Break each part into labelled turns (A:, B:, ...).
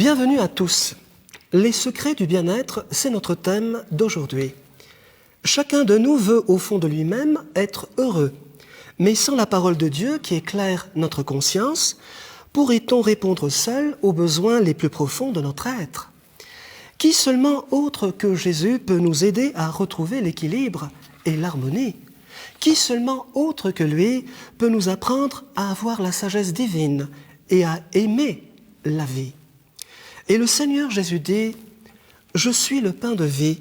A: Bienvenue à tous. Les secrets du bien-être, c'est notre thème d'aujourd'hui. Chacun de nous veut au fond de lui-même être heureux. Mais sans la parole de Dieu qui éclaire notre conscience, pourrait-on répondre seul aux besoins les plus profonds de notre être ? Qui seulement autre que Jésus peut nous aider à retrouver l'équilibre et l'harmonie ? Qui seulement autre que lui peut nous apprendre à avoir la sagesse divine et à aimer la vie ? Et le Seigneur Jésus dit « Je suis le pain de vie.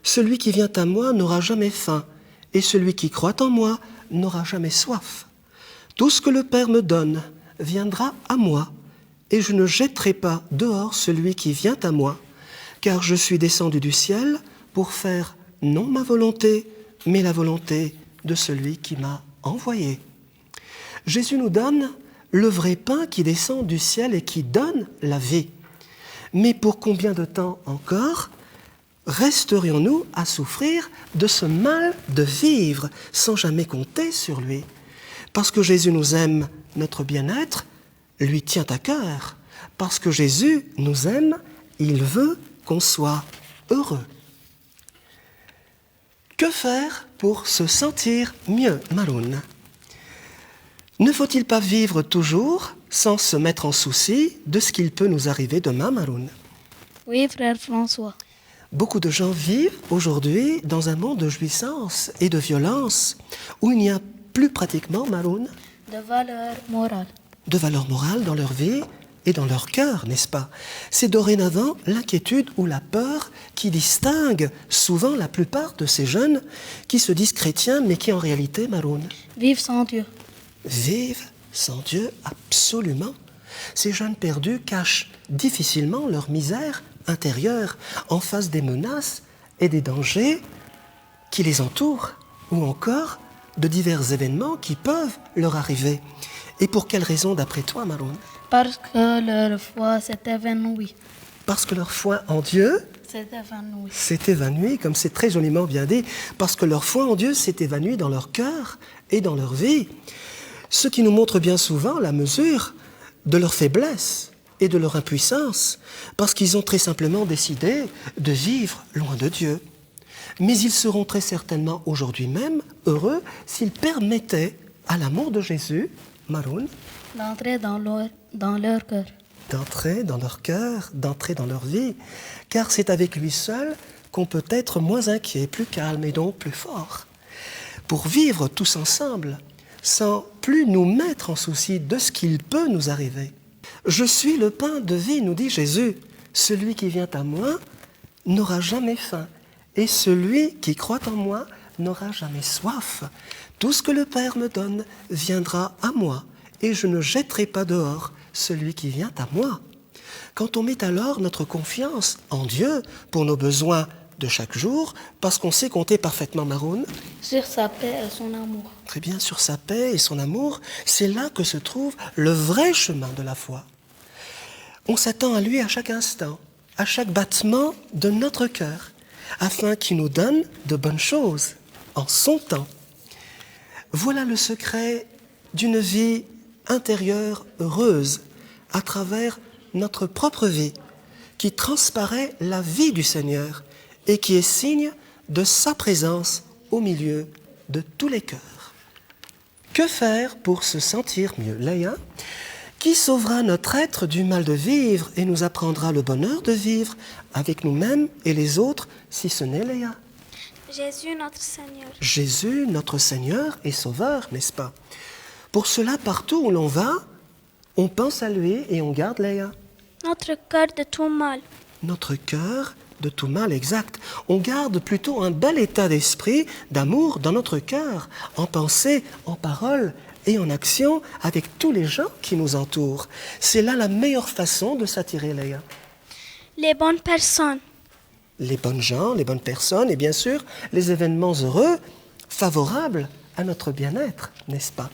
A: Celui qui vient à moi n'aura jamais faim, et celui qui croit en moi n'aura jamais soif. Tout ce que le Père me donne viendra à moi, et je ne jetterai pas dehors celui qui vient à moi, car je suis descendu du ciel pour faire non ma volonté, mais la volonté de celui qui m'a envoyé. » Jésus nous donne le vrai pain qui descend du ciel et qui donne la vie. Mais pour combien de temps encore resterions-nous à souffrir de ce mal de vivre sans jamais compter sur lui ? Parce que Jésus nous aime, notre bien-être lui tient à cœur. Parce que Jésus nous aime, il veut qu'on soit heureux. Que faire pour se sentir mieux, Maroun ? Ne faut-il pas vivre toujours sans se mettre en souci de ce qu'il peut nous arriver demain, Maroun ?
B: Oui, frère François.
A: Beaucoup de gens vivent aujourd'hui dans un monde de jouissance et de violence où il n'y a plus pratiquement, Maroun,
B: De valeur morale.
A: de valeur morale dans leur vie et dans leur cœur, n'est-ce pas ? C'est dorénavant l'inquiétude ou la peur qui distingue souvent la plupart de ces jeunes qui se disent chrétiens mais qui en réalité, Maroun,
B: Vive sans Dieu.
A: vivent sans Dieu absolument. Ces jeunes perdus cachent difficilement leur misère intérieure en face des menaces et des dangers qui les entourent, ou encore de divers événements qui peuvent leur arriver. Et pour quelles raisons, d'après toi, Maroun ?
B: Parce que leur foi s'est évanouie.
A: Parce que leur foi en Dieu
B: S'est évanouie.
A: s'est évanouie, comme c'est très joliment bien dit, parce que leur foi en Dieu s'est évanouie dans leur cœur et dans leur vie. Ce qui nous montre bien souvent la mesure de leur faiblesse et de leur impuissance, parce qu'ils ont très simplement décidé de vivre loin de Dieu. Mais ils seront très certainement aujourd'hui même heureux s'ils permettaient à l'amour de Jésus, Maroun,
B: D'entrer dans leur cœur.
A: d'entrer dans leur cœur, d'entrer dans leur vie, car c'est avec lui seul qu'on peut être moins inquiet, plus calme et donc plus fort. Pour vivre tous ensemble, sans plus nous mettre en souci de ce qu'il peut nous arriver. Je suis le pain de vie, nous dit Jésus. Celui qui vient à moi n'aura jamais faim, et celui qui croit en moi n'aura jamais soif. Tout ce que le Père me donne viendra à moi, et je ne jetterai pas dehors celui qui vient à moi. Quand on met alors notre confiance en Dieu pour nos besoins de chaque jour, parce qu'on sait compter parfaitement, Maroun,
B: Sur sa paix et son amour.
A: très bien, sur sa paix et son amour, c'est là que se trouve le vrai chemin de la foi. On s'attend à lui à chaque instant, à chaque battement de notre cœur, afin qu'il nous donne de bonnes choses en son temps. Voilà le secret d'une vie intérieure heureuse à travers notre propre vie, qui transparaît la vie du Seigneur et qui est signe de sa présence au milieu de tous les cœurs. Que faire pour se sentir mieux, Léa ? Qui sauvera notre être du mal de vivre et nous apprendra le bonheur de vivre avec nous-mêmes et les autres, si ce n'est Léa ?
C: Jésus notre Seigneur.
A: Jésus, notre Seigneur et Sauveur, n'est-ce pas ? Pour cela, partout où l'on va, on pense à lui et on garde Léa.
C: Notre cœur de tout mal.
A: Notre cœur de tout mal, exact. On garde plutôt un bel état d'esprit, d'amour dans notre cœur, en pensée, en parole et en action avec tous les gens qui nous entourent. C'est là la meilleure façon de s'attirer, Léa.
C: Les bonnes personnes.
A: Les bonnes gens, les bonnes personnes et bien sûr les événements heureux, favorables à notre bien-être, n'est-ce pas ?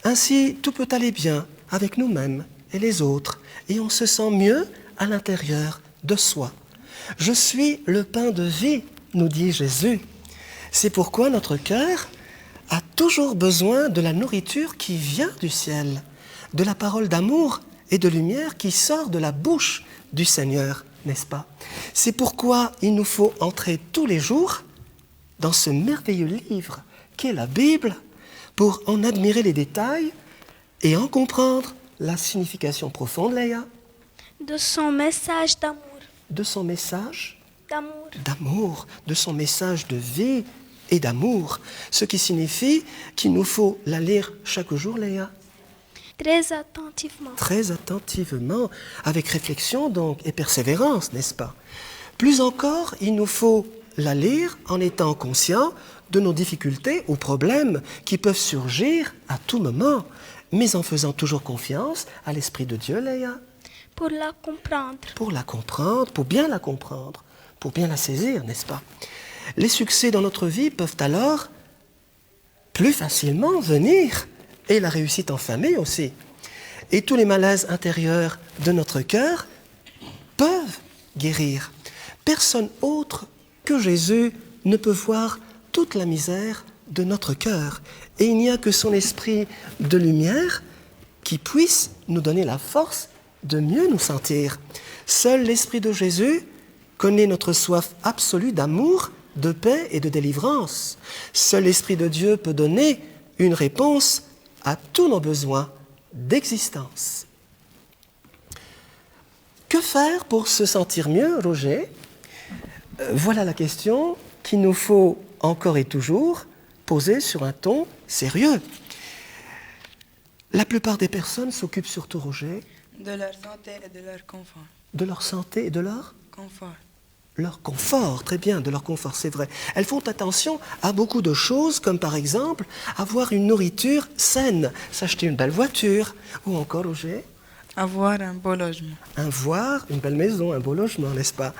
A: Ainsi, tout peut aller bien avec nous-mêmes et les autres et on se sent mieux à l'intérieur de soi. Je suis le pain de vie, nous dit Jésus. C'est pourquoi notre cœur a toujours besoin de la nourriture qui vient du ciel, de la parole d'amour et de lumière qui sort de la bouche du Seigneur, n'est-ce pas? C'est pourquoi il nous faut entrer tous les jours dans ce merveilleux livre qu'est la Bible pour en admirer les détails et en comprendre la signification profonde, Léa,
C: de son message d'amour.
A: de son message
C: D'amour.
A: d'amour, de son message de vie et d'amour, ce qui signifie qu'il nous faut la lire chaque jour, Léa,
C: Très attentivement.
A: très attentivement, avec réflexion donc et persévérance, n'est-ce pas? Plus encore, il nous faut la lire en étant conscient de nos difficultés ou problèmes qui peuvent surgir à tout moment, mais en faisant toujours confiance à l'Esprit de Dieu, Léa,
C: Pour la comprendre.
A: pour la comprendre, pour bien la comprendre, pour bien la saisir, n'est-ce pas? Les succès dans notre vie peuvent alors plus facilement venir, et la réussite en famille aussi. Et tous les malaises intérieurs de notre cœur peuvent guérir. Personne autre que Jésus ne peut voir toute la misère de notre cœur. Et il n'y a que son esprit de lumière qui puisse nous donner la force de mieux nous sentir. Seul l'Esprit de Jésus connaît notre soif absolue d'amour, de paix et de délivrance. Seul l'Esprit de Dieu peut donner une réponse à tous nos besoins d'existence. Que faire pour se sentir mieux, Roger? Voilà la question qu'il nous faut encore et toujours poser sur un ton sérieux. La plupart des personnes s'occupent surtout, Roger,
D: De leur santé et de leur confort.
A: de leur santé et de leur
D: Confort.
A: très bien, de leur confort, c'est vrai. Elles font attention à beaucoup de choses, comme par exemple avoir une nourriture saine, s'acheter une belle voiture, ou encore, Roger,
D: Avoir un beau logement.
A: une belle maison, un beau logement, n'est-ce pas?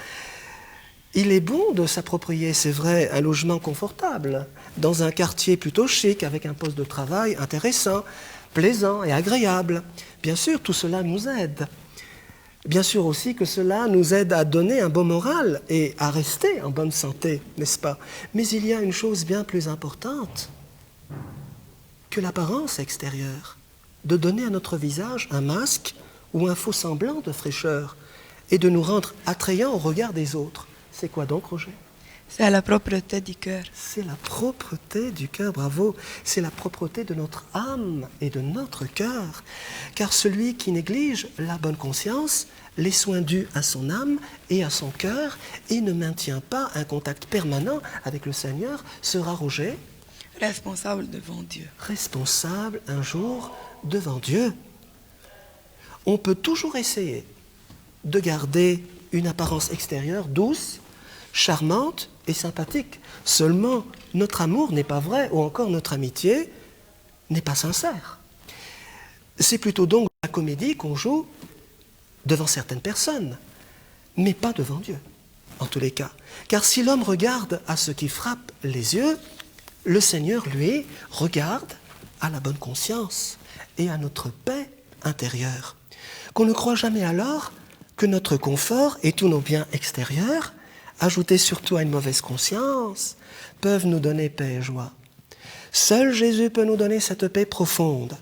A: Il est bon de s'approprier, c'est vrai, un logement confortable, dans un quartier plutôt chic, avec un poste de travail intéressant, plaisant et agréable. Bien sûr, tout cela nous aide. Bien sûr aussi que cela nous aide à donner un bon moral et à rester en bonne santé, n'est-ce pas? Mais il y a une chose bien plus importante que l'apparence extérieure, de donner à notre visage un masque ou un faux semblant de fraîcheur et de nous rendre attrayants au regard des autres. C'est quoi donc, Roger?
D: C'est la propreté du cœur.
A: C'est la propreté du cœur, bravo. C'est la propreté de notre âme et de notre cœur. Car celui qui néglige la bonne conscience, les soins dus à son âme et à son cœur, et ne maintient pas un contact permanent avec le Seigneur, sera, Roger,
D: Responsable devant Dieu.
A: responsable un jour devant Dieu. On peut toujours essayer de garder une apparence extérieure douce, charmante et sympathique. Seulement, notre amour n'est pas vrai, ou encore notre amitié n'est pas sincère. C'est plutôt donc la comédie qu'on joue devant certaines personnes, mais pas devant Dieu, en tous les cas. Car si l'homme regarde à ce qui frappe les yeux, le Seigneur, lui, regarde à la bonne conscience et à notre paix intérieure. Qu'on ne croit jamais alors que notre confort et tous nos biens extérieurs, ajoutés surtout à une mauvaise conscience, peuvent nous donner paix et joie. Seul Jésus peut nous donner cette paix profonde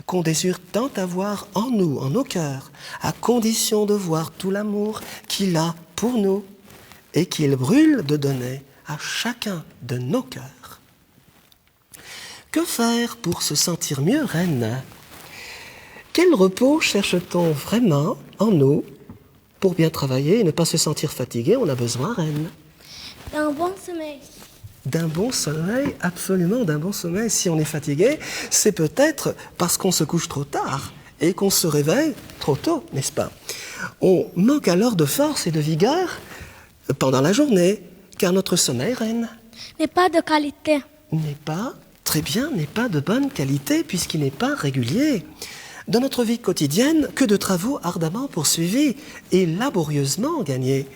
A: qu'on désire tant avoir en nous, en nos cœurs, à condition de voir tout l'amour qu'il a pour nous et qu'il brûle de donner à chacun de nos cœurs. Que faire pour se sentir mieux, Reine? Quel repos cherche-t-on vraiment en nous pour bien travailler et ne pas se sentir fatigué? On a besoin, Reine.
B: D'un bon sommeil.
A: D'un bon sommeil, absolument d'un bon sommeil. Si on est fatigué, c'est peut-être parce qu'on se couche trop tard et qu'on se réveille trop tôt, n'est-ce pas? On manque alors de force et de vigueur pendant la journée, car notre sommeil, Reine,
B: N'est pas de qualité.
A: n'est pas de bonne qualité puisqu'il n'est pas régulier. Dans notre vie quotidienne, que de travaux ardemment poursuivis et laborieusement gagnés.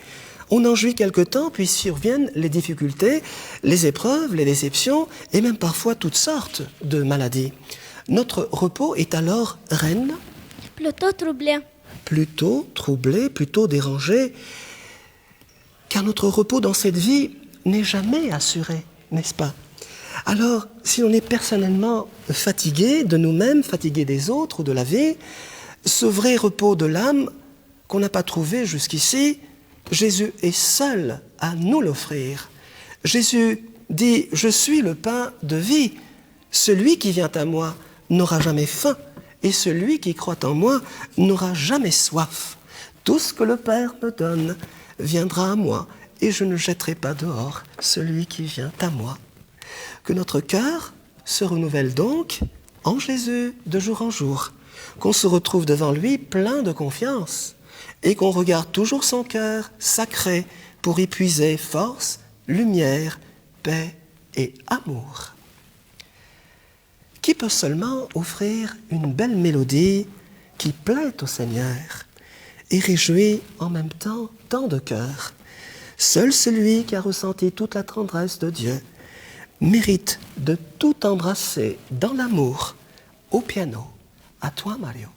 A: On en jouit quelque temps, puis surviennent les difficultés, les épreuves, les déceptions et même parfois toutes sortes de maladies. Notre repos est alors, Reine,
B: Plutôt troublé.
A: plutôt troublé, plutôt dérangé, car notre repos dans cette vie n'est jamais assuré, n'est-ce pas? Alors, si on est personnellement fatigué de nous-mêmes, fatigué des autres, de la vie, Ce vrai repos de l'âme qu'on n'a pas trouvé jusqu'ici, Jésus est seul à nous l'offrir. Jésus dit « Je suis le pain de vie. Celui qui vient à moi n'aura jamais faim, et celui qui croit en moi n'aura jamais soif. Tout ce que le Père me donne viendra à moi, et je ne jetterai pas dehors celui qui vient à moi. » Que notre cœur se renouvelle donc en Jésus de jour en jour, qu'on se retrouve devant lui plein de confiance, et qu'on regarde toujours son cœur sacré pour y puiser force, lumière, paix et amour. Qui peut seulement offrir une belle mélodie qui plaît au Seigneur et réjouit en même temps tant de cœurs? Seul celui qui a ressenti toute la tendresse de Dieu mérite de tout embrasser dans l'amour au piano. À toi, Mario.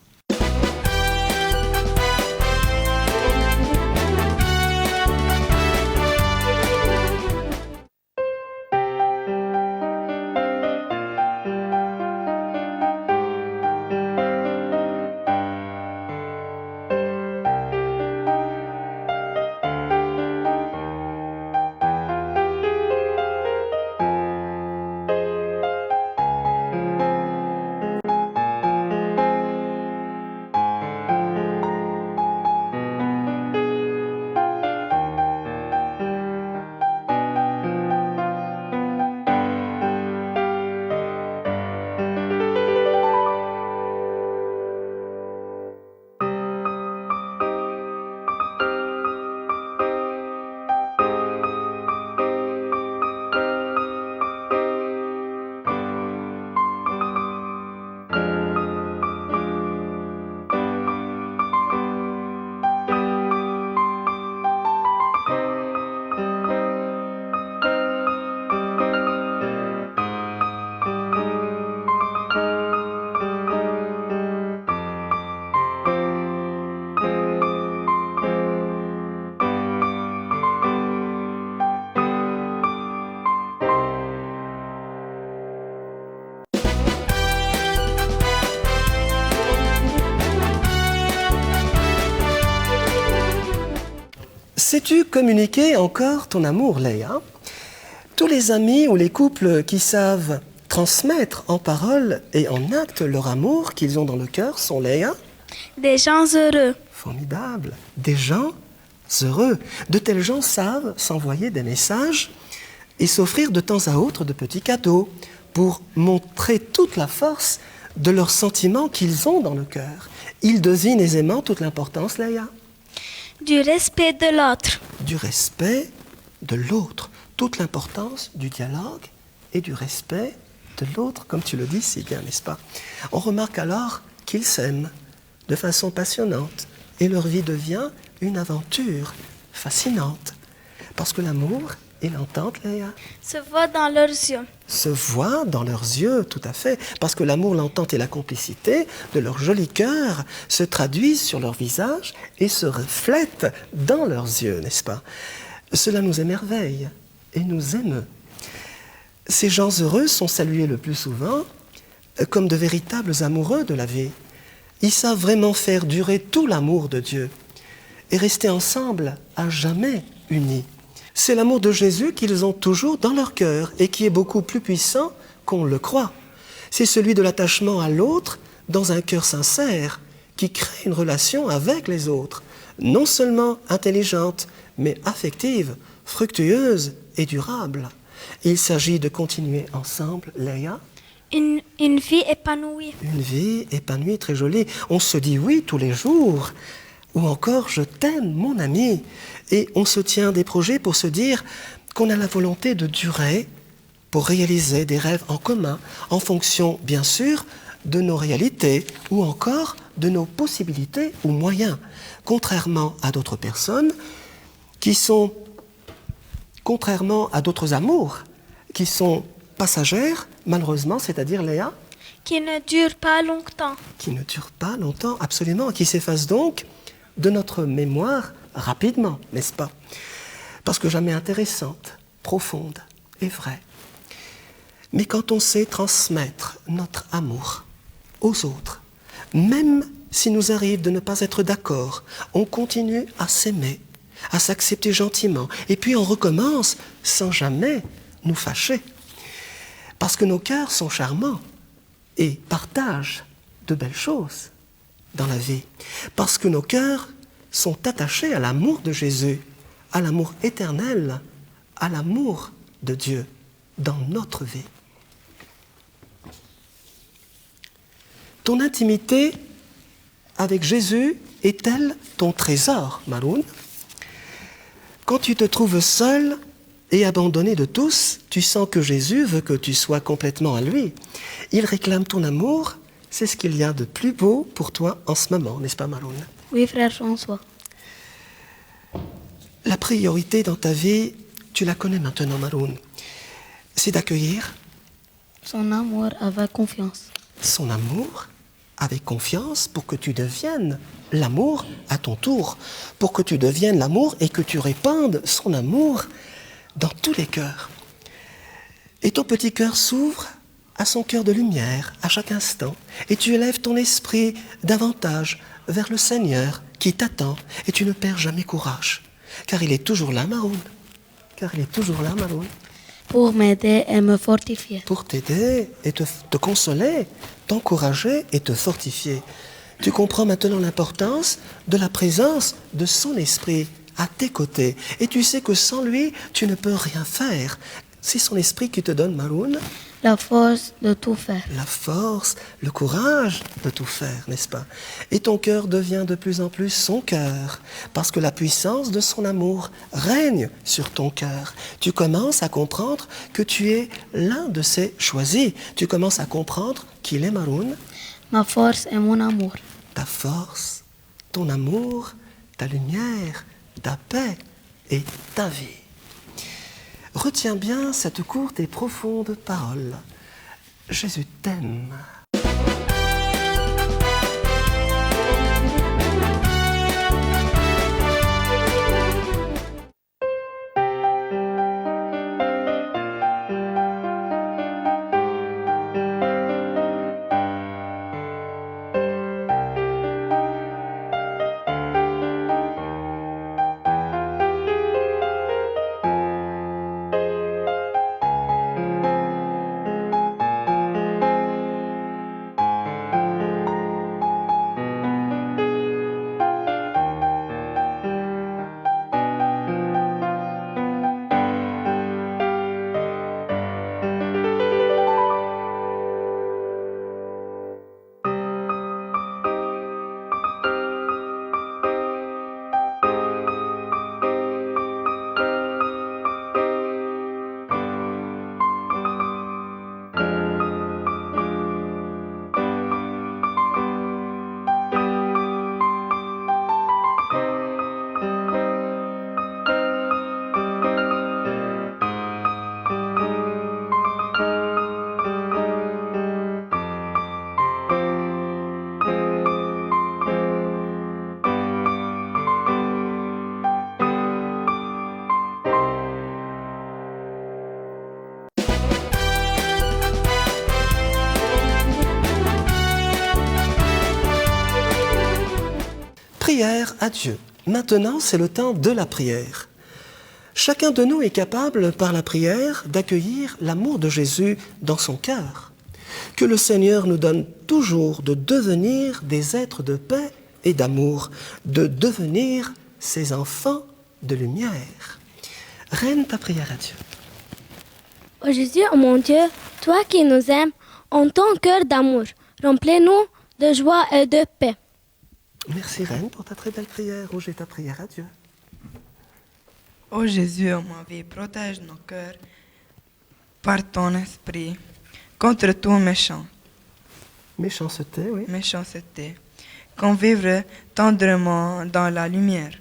A: Sais-tu communiquer encore ton amour, Léa? Tous les amis ou les couples qui savent transmettre en parole et en acte leur amour qu'ils ont dans le cœur sont, Léa?
C: Des gens heureux.
A: Formidable. Des gens heureux. De tels gens savent s'envoyer des messages et s'offrir de temps à autre de petits cadeaux pour montrer toute la force de leurs sentiments qu'ils ont dans le cœur. Ils devinent aisément toute l'importance, Léa.
C: Du respect de l'autre.
A: Du respect de l'autre. Toute l'importance du dialogue et du respect de l'autre, comme tu le dis si bien, n'est-ce pas? On remarque alors qu'ils s'aiment de façon passionnante et leur vie devient une aventure fascinante. Parce que l'amour et l'entente, Léa,
C: Se voit dans leurs yeux.
A: se voient dans leurs yeux, tout à fait. Parce que l'amour, l'entente et la complicité de leur joli cœur se traduisent sur leur visage et se reflètent dans leurs yeux, n'est-ce pas? Cela nous émerveille et nous émeut. Ces gens heureux sont salués le plus souvent comme de véritables amoureux de la vie. Ils savent vraiment faire durer tout l'amour de Dieu et rester ensemble à jamais unis. C'est l'amour de Jésus qu'ils ont toujours dans leur cœur et qui est beaucoup plus puissant qu'on le croit. C'est celui de l'attachement à l'autre dans un cœur sincère qui crée une relation avec les autres, non seulement intelligente, mais affective, fructueuse et durable. Il s'agit de continuer ensemble, Léa.
C: Une vie épanouie.
A: Une vie épanouie, très jolie. On se dit oui tous les jours. Ou encore, je t'aime, mon ami. Et on se tient des projets pour se dire qu'on a la volonté de durer pour réaliser des rêves en commun, en fonction, bien sûr, de nos réalités ou encore de nos possibilités ou moyens. Contrairement à d'autres personnes qui sont, contrairement à d'autres amours, qui sont passagères, malheureusement, c'est-à-dire, Léa,
C: Qui ne dure pas longtemps.
A: qui ne durent pas longtemps, absolument, qui s'effacent donc de notre mémoire rapidement, n'est-ce pas? Parce que jamais intéressante, profonde et vraie. Mais quand on sait transmettre notre amour aux autres, même s'il nous arrive de ne pas être d'accord, on continue à s'aimer, à s'accepter gentiment, et puis on recommence sans jamais nous fâcher. Parce que nos cœurs sont charmants et partagent de belles choses dans la vie. Parce que nos cœurs sont attachés à l'amour de Jésus, à l'amour éternel, à l'amour de Dieu dans notre vie. Ton intimité avec Jésus est-elle ton trésor, Maroun? Quand tu te trouves seul et abandonné de tous, tu sens que Jésus veut que tu sois complètement à lui. Il réclame ton amour. C'est ce qu'il y a de plus beau pour toi en ce moment, n'est-ce pas, Maroun?
B: Oui, frère François.
A: La priorité dans ta vie, tu la connais maintenant, Maroun. C'est d'accueillir
B: Son amour avec confiance.
A: son amour avec confiance pour que tu deviennes l'amour à ton tour, pour que tu deviennes l'amour et que tu répandes son amour dans tous les cœurs. Et ton petit cœur s'ouvre à son cœur de lumière à chaque instant, et tu élèves ton esprit davantage vers le Seigneur qui t'attend, et tu ne perds jamais courage, car il est toujours là, Maroun. Car il est toujours là, Maroun.
B: Pour m'aider et me fortifier.
A: Pour t'aider et te consoler, t'encourager et te fortifier. Tu comprends maintenant l'importance de la présence de son esprit à tes côtés. Et tu sais que sans lui, tu ne peux rien faire. C'est son esprit qui te donne, Maroun,
B: La force de tout faire.
A: la force, le courage de tout faire, n'est-ce pas? Et ton cœur devient de plus en plus son cœur, parce que la puissance de son amour règne sur ton cœur. Tu commences à comprendre que tu es l'un de ses choisis. Tu commences à comprendre qu'il est, Maroun,
B: Ma force est mon amour.
A: ta force, ton amour, ta lumière, ta paix et ta vie. Retiens bien cette courte et profonde parole. Jésus t'aime. Prière à Dieu. Maintenant, c'est le temps de la prière. Chacun de nous est capable, par la prière, d'accueillir l'amour de Jésus dans son cœur. Que le Seigneur nous donne toujours de devenir des êtres de paix et d'amour, de devenir ses enfants de lumière. Règne ta prière à Dieu.
B: Oh Jésus, oh mon Dieu, toi qui nous aimes, en ton cœur d'amour, remplis-nous de joie et de paix.
A: Merci Reine pour ta très belle prière. Oh, j'ai ta prière à Dieu.
D: Ô Jésus, ô ma vie, protège nos cœurs par ton esprit contre tout
A: Méchanceté, oui.
D: méchanceté, qu'on vive tendrement dans la lumière.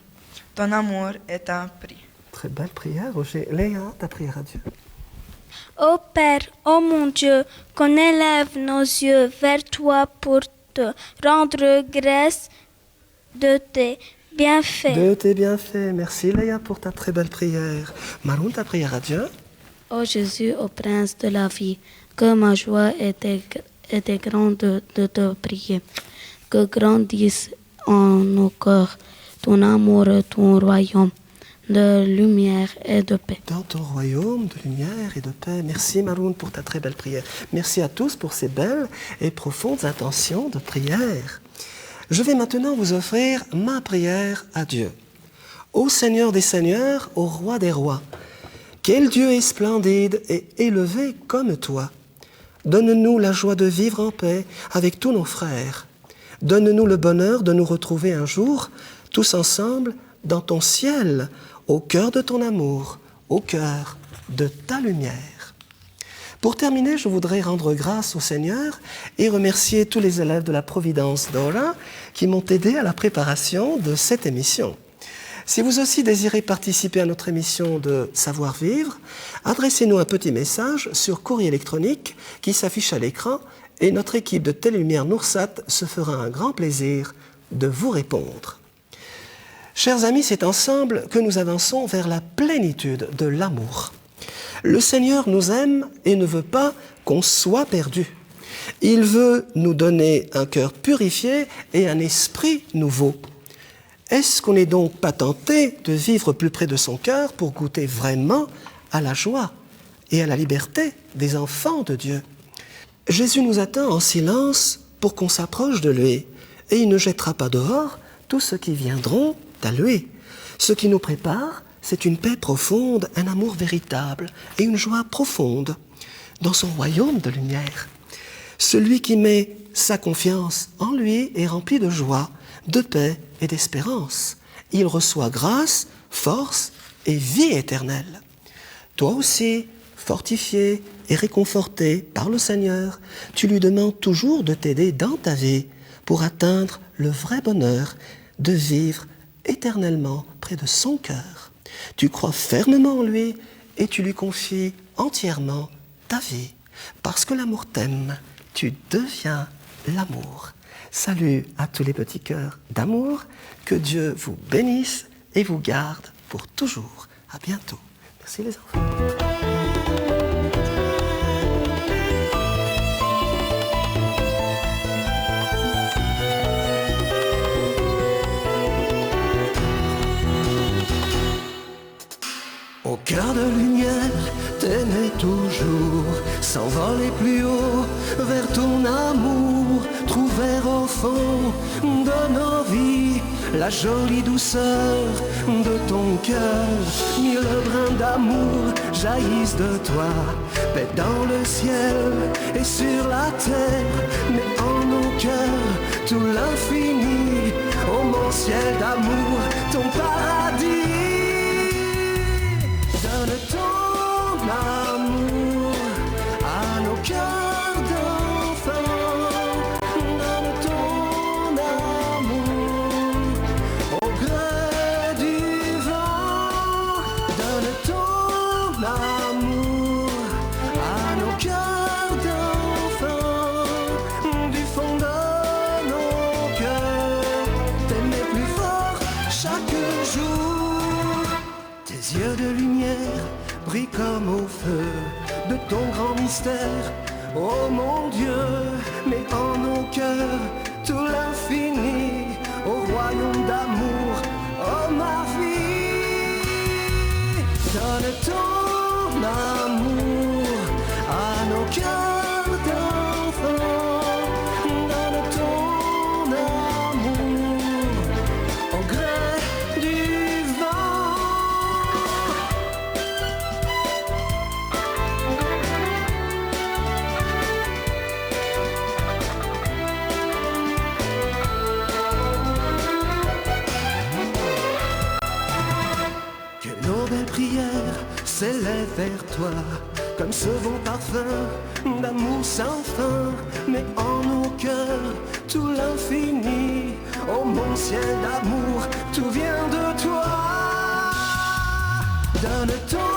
D: Ton amour est un prix.
A: Très belle prière, Roger. Léa, ta prière à Dieu.
C: Ô Père, ô mon Dieu, qu'on élève nos yeux vers toi pour te rendre grâce de tes bienfaits.
A: De tes bienfaits. Merci Léa pour ta très belle prière. Maroun, ta prière à Dieu.
B: Ô Jésus, ô Prince de la vie, que ma joie était grande de te prier.
E: que grandisse en nos cœurs ton amour, ton royaume de lumière et de paix.
A: Dans ton royaume de lumière et de paix. Merci Maroun pour ta très belle prière. Merci à tous pour ces belles et profondes intentions de prière. Je vais maintenant vous offrir ma prière à Dieu. Ô Seigneur des Seigneurs, ô Roi des Rois, quel Dieu est splendide et élevé comme toi. Donne-nous la joie de vivre en paix avec tous nos frères. Donne-nous le bonheur de nous retrouver un jour, tous ensemble, dans ton ciel, au cœur de ton amour, au cœur de ta lumière. Pour terminer, je voudrais rendre grâce au Seigneur et remercier tous les élèves de la Providence d'Ora qui m'ont aidé à la préparation de cette émission. Si vous aussi désirez participer à notre émission de Savoir-Vivre, adressez-nous un petit message sur courrier électronique qui s'affiche à l'écran et notre équipe de Télélumière Noursat se fera un grand plaisir de vous répondre. Chers amis, c'est ensemble que nous avançons vers la plénitude de l'amour. Le Seigneur nous aime et ne veut pas qu'on soit perdu. Il veut nous donner un cœur purifié et un esprit nouveau. Est-ce qu'on n'est donc pas tenté de vivre plus près de son cœur pour goûter vraiment à la joie et à la liberté des enfants de Dieu? Jésus nous attend en silence pour qu'on s'approche de lui et il ne jettera pas dehors tous ceux qui viendront à lui. Ce qui nous prépare, c'est une paix profonde, un amour véritable et une joie profonde dans son royaume de lumière. Celui qui met sa confiance en lui est rempli de joie, de paix et d'espérance. Il reçoit grâce, force et vie éternelle. Toi aussi, fortifié et réconforté par le Seigneur, tu lui demandes toujours de t'aider dans ta vie pour atteindre le vrai bonheur de vivre éternellement près de son cœur. Tu crois fermement en lui et tu lui confies entièrement ta vie. Parce que l'amour t'aime, tu deviens l'amour. Salut à tous les petits cœurs d'amour. Que Dieu vous bénisse et vous garde pour toujours. À bientôt. Merci les enfants. Au cœur de lumière, t'aimais toujours, s'envoler plus haut vers ton amour, trouver au fond de nos vies la jolie douceur de ton cœur. Mille brins d'amour jaillissent de toi, paix dans le ciel et sur la terre, mais en nos cœurs tout l'infini, ô mon ciel d'amour, ton paradis. Donne ton amour à nos cœurs d'enfants. Donne ton amour au gré du vent. Donne ton amour à nos cœurs d'enfants. Du fond de nos cœurs, t'aimer plus fort chaque jour. Tes yeux de lumière brillent comme au feu de ton grand mystère. Oh mon Dieu, mets en nos cœurs tout l'infini, au royaume d'amour, oh ma vie. Donne ton amour à nos cœurs d'enfants. Donne ton amour au gré du vent. Que nos belles prières s'élèvent vers toi, comme ce bon parfum d'amour sans fin. Mais en nos cœurs tout l'infini, oh mon ciel d'amour, tout vient de toi. Donne ton